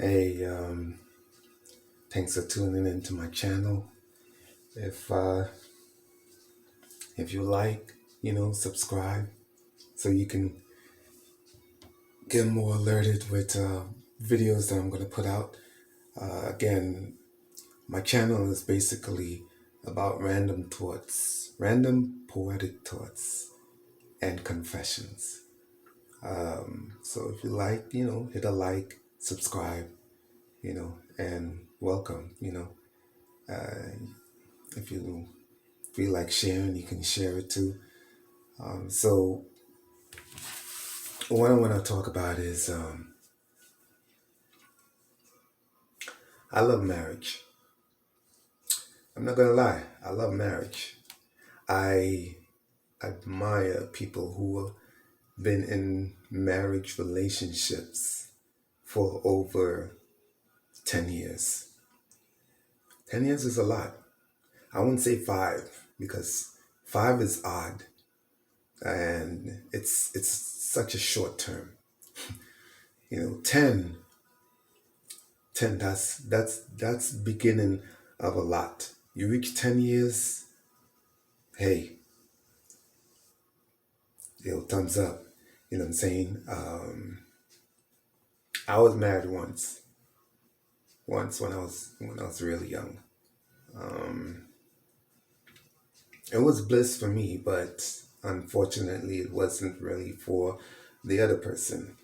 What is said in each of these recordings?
Hey, thanks for tuning into my channel. If uh, if you like, subscribe so you can get more alerted with videos that I'm gonna put out. Again, my channel is basically about random thoughts, random poetic thoughts, and confessions. So if you like, hit a like, subscribe, and welcome. If you feel like sharing, you can share it too. So what I want to talk about is I love marriage. I'm not gonna lie, I love marriage. I admire people who have been in marriage relationships for over 10 years. 10 years is a lot. I wouldn't say five because five is odd and it's such a short term. 10, 10. That's beginning of a lot. You reach 10 years, hey, thumbs up. You know what I'm saying? I was married once when I was really young. Um, it was bliss for me, but unfortunately, it wasn't really for the other person.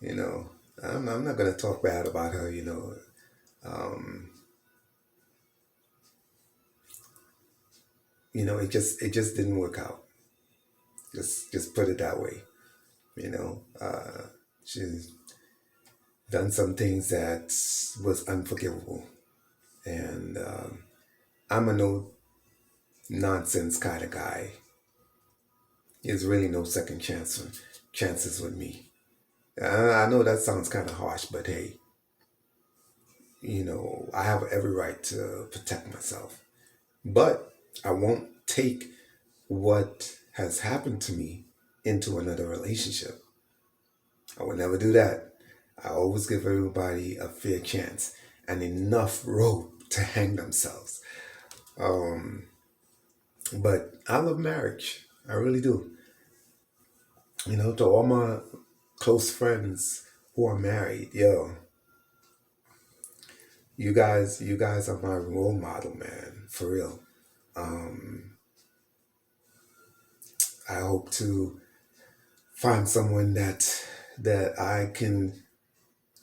You know, I'm not gonna talk bad about her. Um, it just didn't work out. Just put it that way. She's done some things that was unforgivable, and I'm a no nonsense kind of guy. There's really no second chances with me. I know that sounds kind of harsh, but hey, I have every right to protect myself. But I won't take what has happened to me into another relationship. I would never do that. I always give everybody a fair chance and enough rope to hang themselves. Um, but I love marriage. I really do. To all my close friends who are married, yo, you guys are my role model, man, for real. Um, I hope to find someone that I can,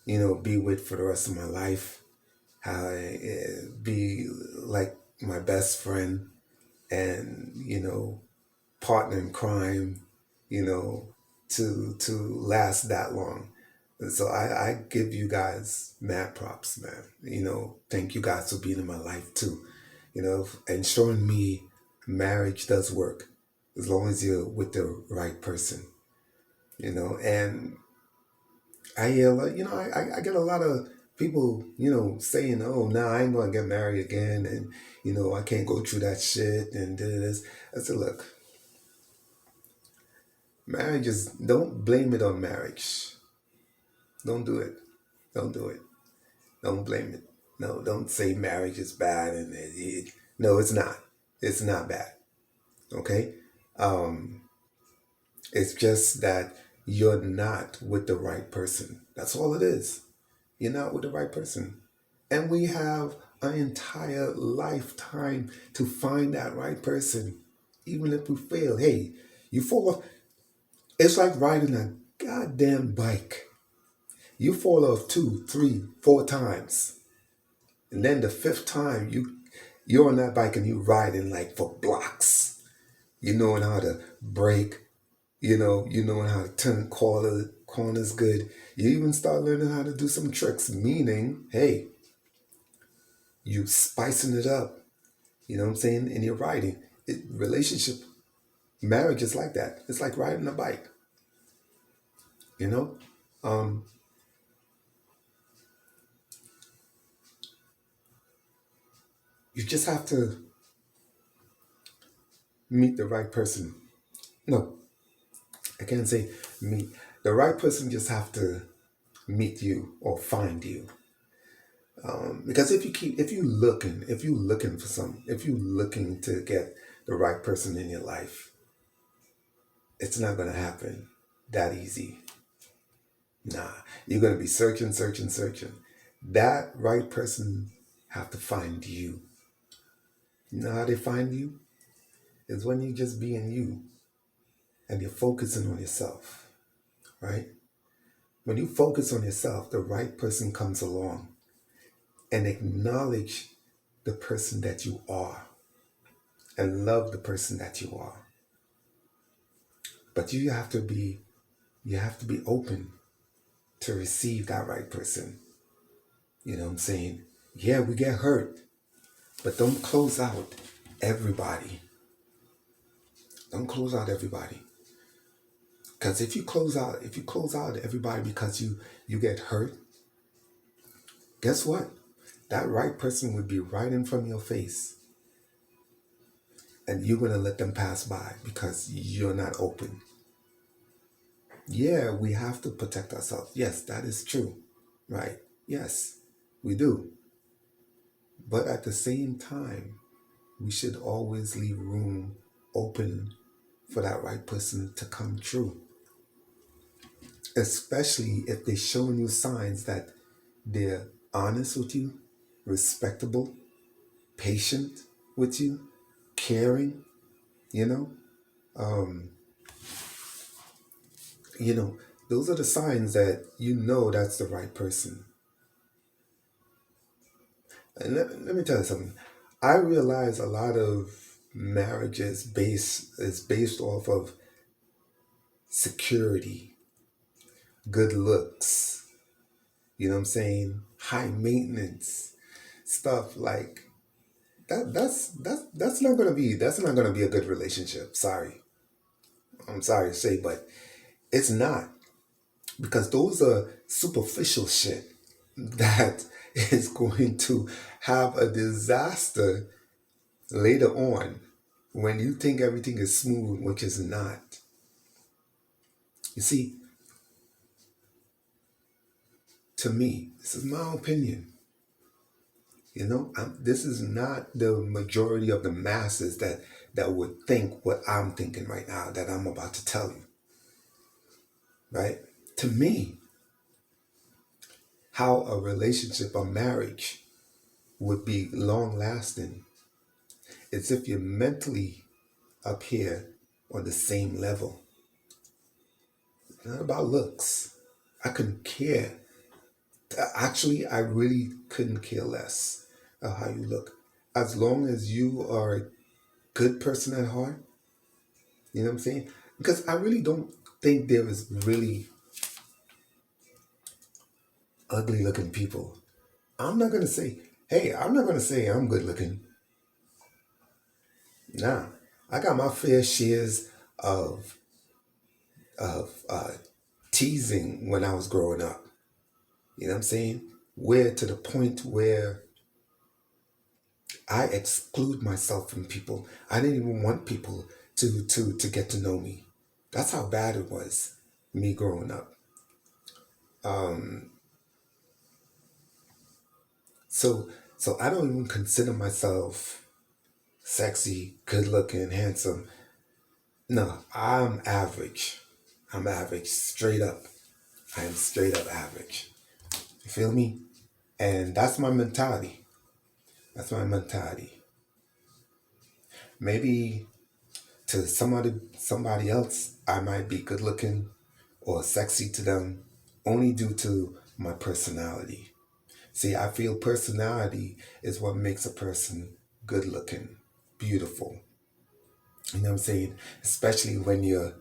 be with for the rest of my life. Be like my best friend and partner in crime, you know, to last that long. And so I give you guys mad props, man. Thank you guys for being in my life too. And showing me marriage does work as long as you're with the right person. And I hear I get a lot of people, saying, "Oh, nah, I ain't gonna get married again," and I can't go through that shit and do this. I said, look, marriage is don't blame it on marriage. Don't do it. Don't do it. Don't blame it. No, don't say marriage is bad and no, it's not. It's not bad. Okay? Um, it's just that you're not with the right person. That's all it is. You're not with the right person. And we have an entire lifetime to find that right person. Even if we fail, hey, you fall off. It's like riding a goddamn bike. You fall off two, three, four times. And then the fifth time you're on that bike and you riding like for blocks. You knowing how to brake, you knowing how to turn corners good. You even start learning how to do some tricks, meaning, hey, you spicing it up. You know what I'm saying? And you're riding. Relationship, marriage is like that. It's like riding a bike, you know? Um, you just have to meet the right person. No, I can't say meet. The right person just have to meet you or find you. Because if you looking to get the right person in your life, it's not gonna happen that easy. Nah, you're gonna be searching, searching, searching. That right person have to find you. You know how they find you? Is when you just being you and you're focusing on yourself, right? When you focus on yourself, the right person comes along and acknowledge the person that you are and love the person that you are. But you have to be open to receive that right person. You know what I'm saying? Yeah, we get hurt, but don't close out everybody. Don't close out everybody. Because if you close out everybody because you get hurt, guess what? That right person would be right in front of your face, and you're gonna let them pass by because you're not open. Yeah, we have to protect ourselves. Yes, that is true. Right. Yes, we do. But at the same time, we should always leave room open for that right person to come true. Especially if they're showing you signs that they're honest with you, respectable, patient with you, caring, you know? Um, you know, those are the signs that you know that's the right person. And let me tell you something. I realize a lot of marriages is based off of security, good looks, you know what I'm saying? High maintenance, stuff like that's not gonna be a good relationship. Sorry. I'm sorry to say, but it's not. Because those are superficial shit that is going to have a disaster later on when you think everything is smooth, which is not. You see, to me, this is my opinion. This is not the majority of the masses that would think what I'm thinking right now that I'm about to tell you, right? To me, how a relationship, a marriage would be long lasting is if you're mentally up here on the same level. Not about looks. I couldn't care. Actually, I really couldn't care less of how you look. As long as you are a good person at heart, you know what I'm saying? Because I really don't think there is really ugly looking people. I'm not going to say, hey, I'm not going to say I'm good looking. Nah, I got my fair shares of, of teasing when I was growing up. You know what I'm saying? Where to the point where I exclude myself from people. I didn't even want people to get to know me. That's how bad it was, me growing up. So so I don't even consider myself sexy, good looking, handsome. No, I'm average. I'm average, straight up. I am straight up average. You feel me? And that's my mentality. That's my mentality. Maybe to somebody else, I might be good looking or sexy to them only due to my personality. See, I feel personality is what makes a person good looking, beautiful. You know what I'm saying? Especially when you're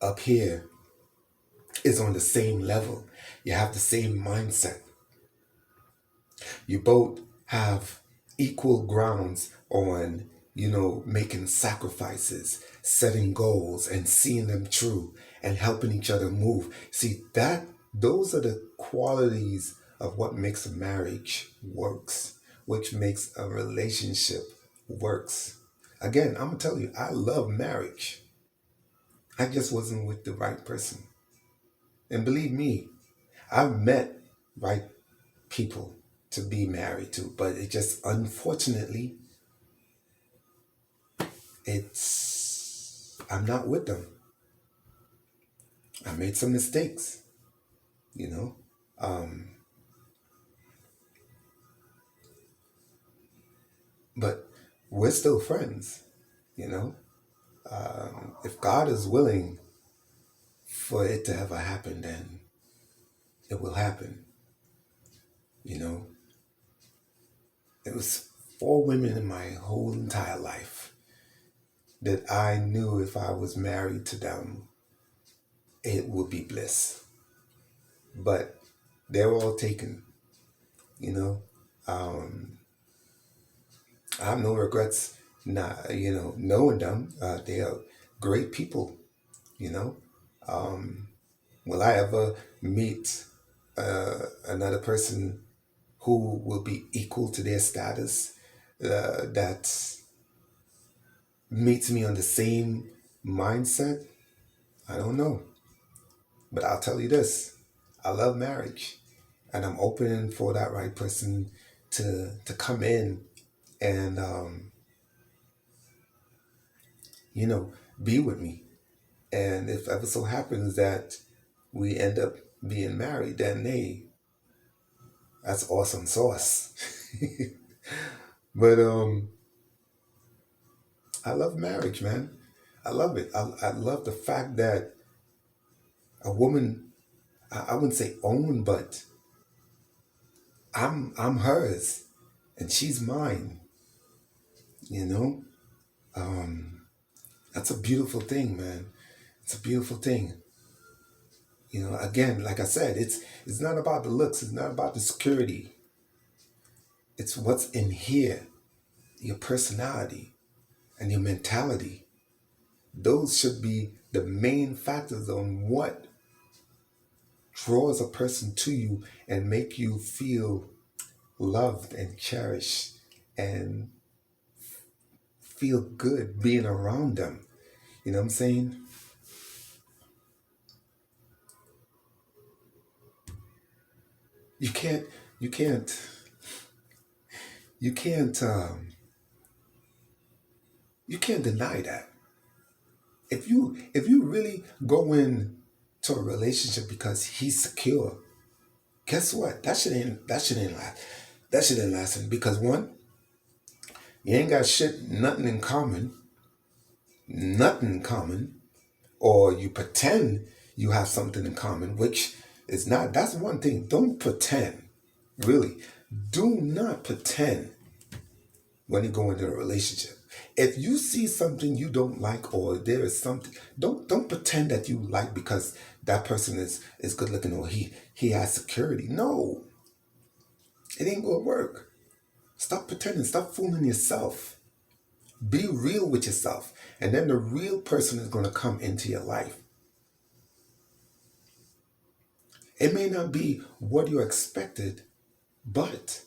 up here, is on the same level. You have the same mindset. You both have equal grounds on, making sacrifices, setting goals and seeing them true and helping each other move. See, those are the qualities of what makes a marriage works, which makes a relationship works. Again, I'm gonna tell you, I love marriage. I just wasn't with the right person. And believe me, I've met right people to be married to, but it just unfortunately I'm not with them. I made some mistakes, you know. Um, but we're still friends, you know. If God is willing for it to ever happen, then it will happen. You know, it was four women in my whole entire life that I knew if I was married to them, it would be bliss. But they're all taken, you know. Um, I have no regrets, not knowing them. They are great people, you know. Um, will I ever meet another person who will be equal to their status, that meets me on the same mindset? I don't know. But I'll tell you this, I love marriage, and I'm open for that right person to come in and you know be with me. And if ever so happens that we end up being married, then hey, that's awesome sauce. But I love marriage, man. I love it. I love the fact that a woman, I wouldn't say own, but I'm hers and she's mine, you know? Um, that's a beautiful thing, man. It's a beautiful thing. You know, again, like I said, it's not about the looks, it's not about the security. It's what's in here, your personality and your mentality. Those should be the main factors on what draws a person to you and make you feel loved and cherished and feel good being around them. You know what I'm saying? You can't, you can't, you can't, you can't deny that. If you really go in to a relationship because he's secure, guess what? That shit ain't last. That shit ain't lasting because one, you ain't got shit, nothing in common, or you pretend you have something in common, which is not. That's one thing. Don't pretend. Really, do not pretend when you go into a relationship. If you see something you don't like, or there is something, don't pretend that you like because that person is good looking or he has security. No, it ain't gonna work. Stop pretending. Stop fooling yourself. Be real with yourself, and then the real person is gonna come into your life. It may not be what you expected, but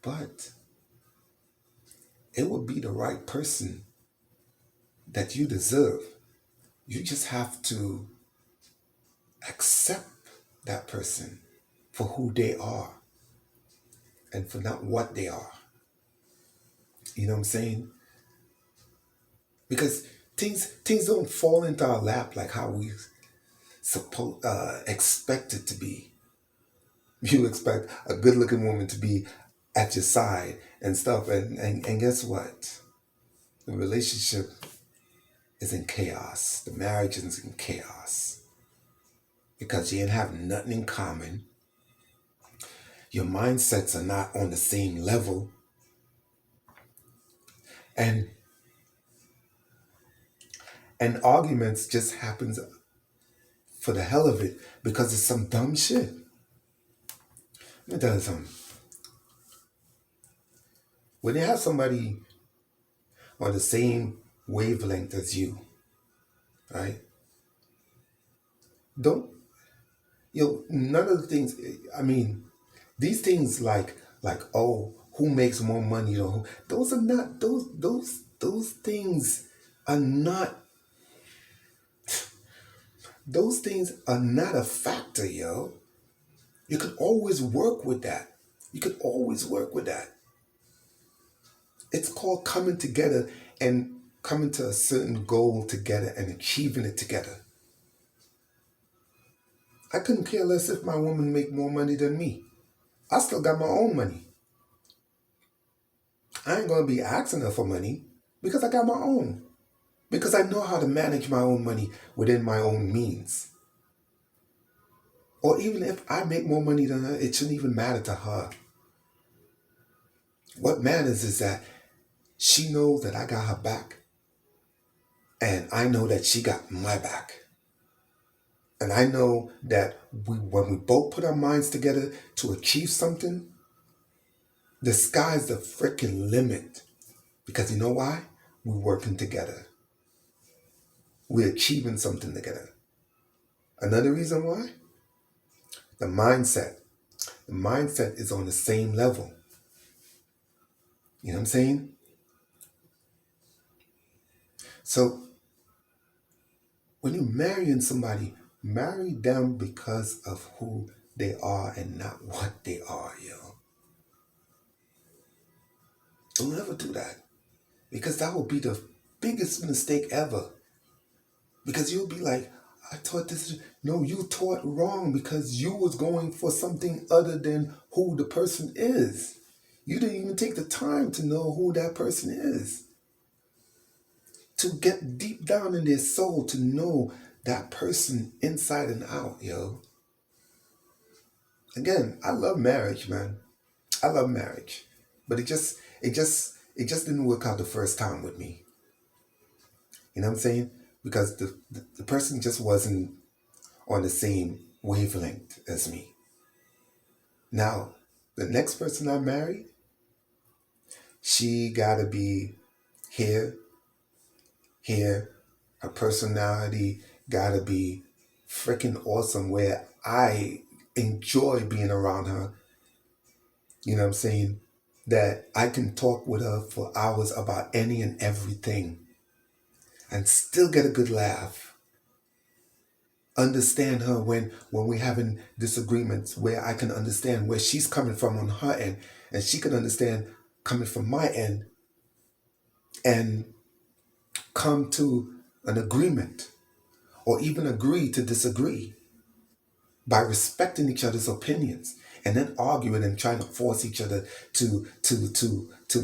but it will be the right person that you deserve. You just have to accept that person for who they are and for not what they are. You know what I'm saying? Because things don't fall into our lap like how we suppose expect it to be. You expect a good looking woman to be at your side and stuff, and guess what? The relationship is in chaos. The marriage is in chaos because you ain't have nothing in common. Your mindsets are not on the same level, and arguments just happens for the hell of it because it's some dumb shit. Let me tell you something. When you have somebody on the same wavelength as you, right? Don't none of the things. I mean, these things like oh, who makes more money or who? Those are not those things are not those things are not a factor, yo. You could always work with that. You could always work with that. It's called coming together and coming to a certain goal together and achieving it together. I couldn't care less if my woman make more money than me. I still got my own money. I ain't gonna be asking her for money because I got my own. Because I know how to manage my own money within my own means. Or even if I make more money than her, it shouldn't even matter to her. What matters is that she knows that I got her back and I know that she got my back. And I know that when we both put our minds together to achieve something, the sky's the freaking limit. Because you know why? We're working together. We're achieving something together. Another reason why? The mindset. The mindset is on the same level. You know what I'm saying? So when you're marrying somebody, marry them because of who they are and not what they are, yo. Don't ever do that. Because that will be the biggest mistake ever. Because you'll be like, I taught this. No, you taught wrong because you was going for something other than who the person is. You didn't even take the time to know who that person is. To get deep down in their soul to know that person inside and out, yo. Again, I love marriage, man. I love marriage. But it just didn't work out the first time with me. You know what I'm saying? Because the person just wasn't on the same wavelength as me. Now, the next person I married, she gotta be here, here. Her personality gotta be freaking awesome where I enjoy being around her. You know what I'm saying? That I can talk with her for hours about any and everything and still get a good laugh. Understand her when we're having disagreements, where I can understand where she's coming from on her end and she can understand coming from my end and come to an agreement or even agree to disagree by respecting each other's opinions and then arguing and trying to force each other to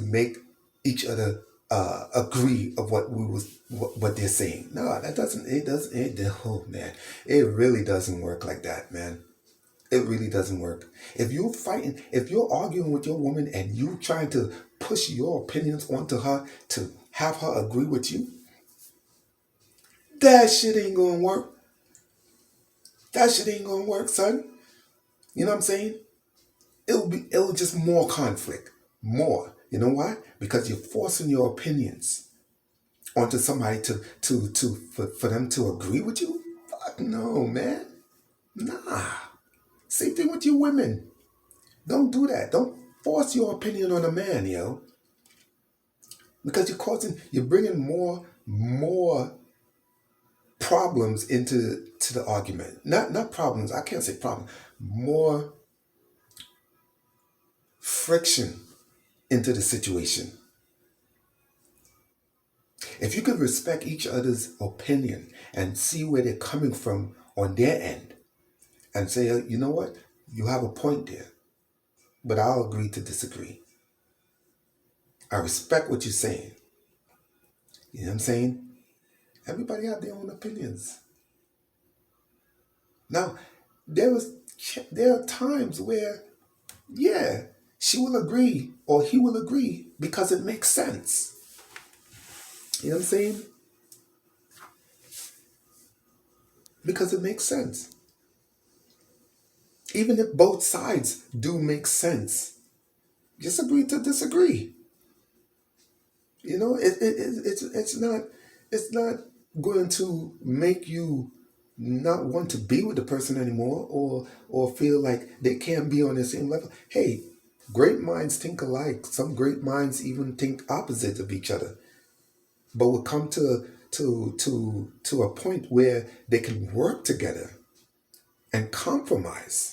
make each other agree of what they're saying. No, that doesn't it doesn't it oh man, it really doesn't work like that, man. It really doesn't work. If you're arguing with your woman and you trying to push your opinions onto her to have her agree with you, that shit ain't gonna work. That shit ain't gonna work, son. You know what I'm saying? It'll just more conflict. More. You know why? Because you're forcing your opinions onto somebody for them to agree with you? Fuck no, man. Nah. Same thing with you women. Don't do that. Don't force your opinion on a man, yo. Because you're bringing more problems into the argument. Not problems. I can't say problem. More friction into the situation. If you could respect each other's opinion and see where they're coming from on their end and say, you know what, you have a point there, but I'll agree to disagree. I respect what you're saying. You know what I'm saying? Everybody have their own opinions. Now, there are times where, yeah, she will agree or he will agree because it makes sense. You know what I'm saying? Because it makes sense. Even if both sides do make sense, just agree to disagree. You know, it's not going to make you not want to be with the person anymore or feel like they can't be on the same level. Hey, great minds think alike. Some great minds even think opposite of each other. But we'll come to a point where they can work together and compromise.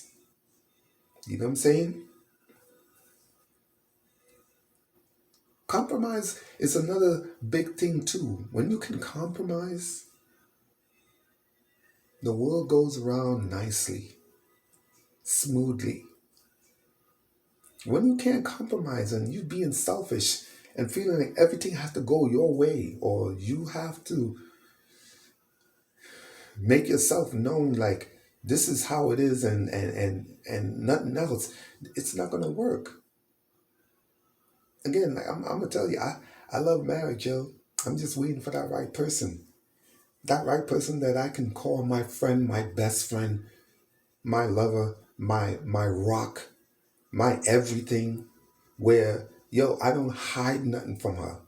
You know what I'm saying? Compromise is another big thing too. When you can compromise, the world goes around nicely, smoothly. When you can't compromise and you being selfish and feeling like everything has to go your way, or you have to make yourself known like this is how it is, and nothing else, it's not gonna work. Again, like I'm gonna tell you, I love marriage, yo. I'm just waiting for that right person. That right person that I can call my friend, my best friend, my lover, my rock, my everything, where yo, I don't hide nothing from her.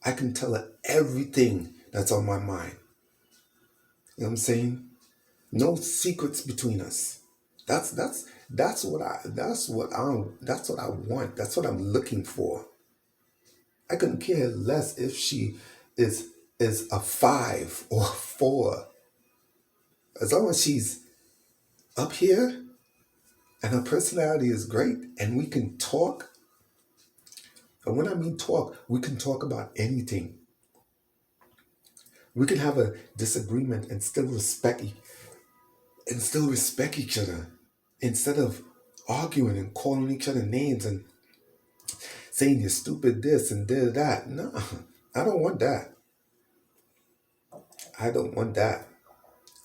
I can tell her everything that's on my mind. You know what I'm saying? No secrets between us. That's what I want. That's what I'm looking for. I couldn't care less if she is is a five or a four. As long as she's up here and her personality is great and we can talk. And when I mean talk, we can talk about anything. We can have a disagreement and still respect each other instead of arguing and calling each other names and saying you're stupid this and did that. No, I don't want that. I don't want that.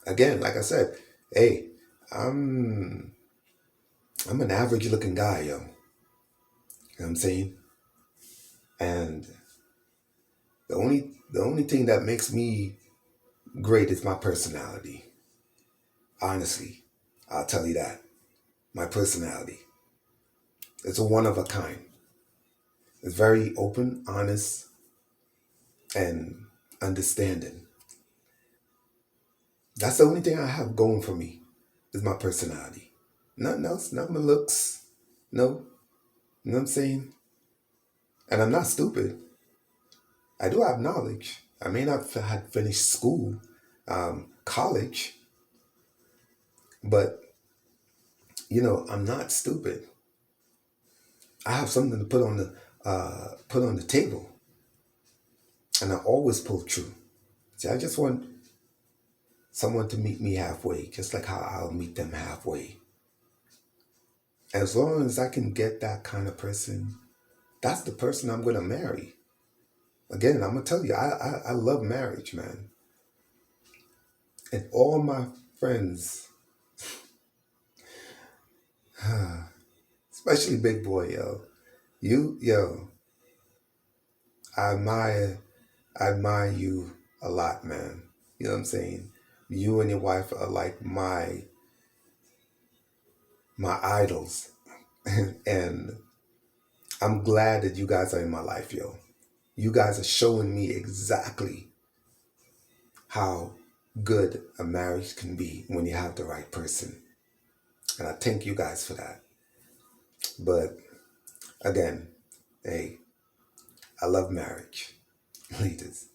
Again, like I said, hey, I'm I'm an average looking guy, yo. You know what I'm saying? And the only thing that makes me great is my personality. Honestly, I'll tell you that. My personality. It's a one of a kind. It's very open, honest, and understanding. That's the only thing I have going for me is my personality. Nothing else, not my looks. No. You know what I'm saying? And I'm not stupid. I do have knowledge. I may not have finished school, college, but I'm not stupid. I have something to put on the table, and I always pull true. See, I just want someone to meet me halfway, just like how I'll meet them halfway. As long as I can get that kind of person, that's the person I'm gonna marry. Again, I'm gonna tell you, I love marriage, man, and all my friends, especially Big Boy, yo, I admire you a lot, man. You know what I'm saying? You and your wife are like my idols, and I'm glad that you guys are in my life, yo. You guys are showing me exactly how good a marriage can be when you have the right person. And I thank you guys for that. But again, hey, I love marriage. Leaders.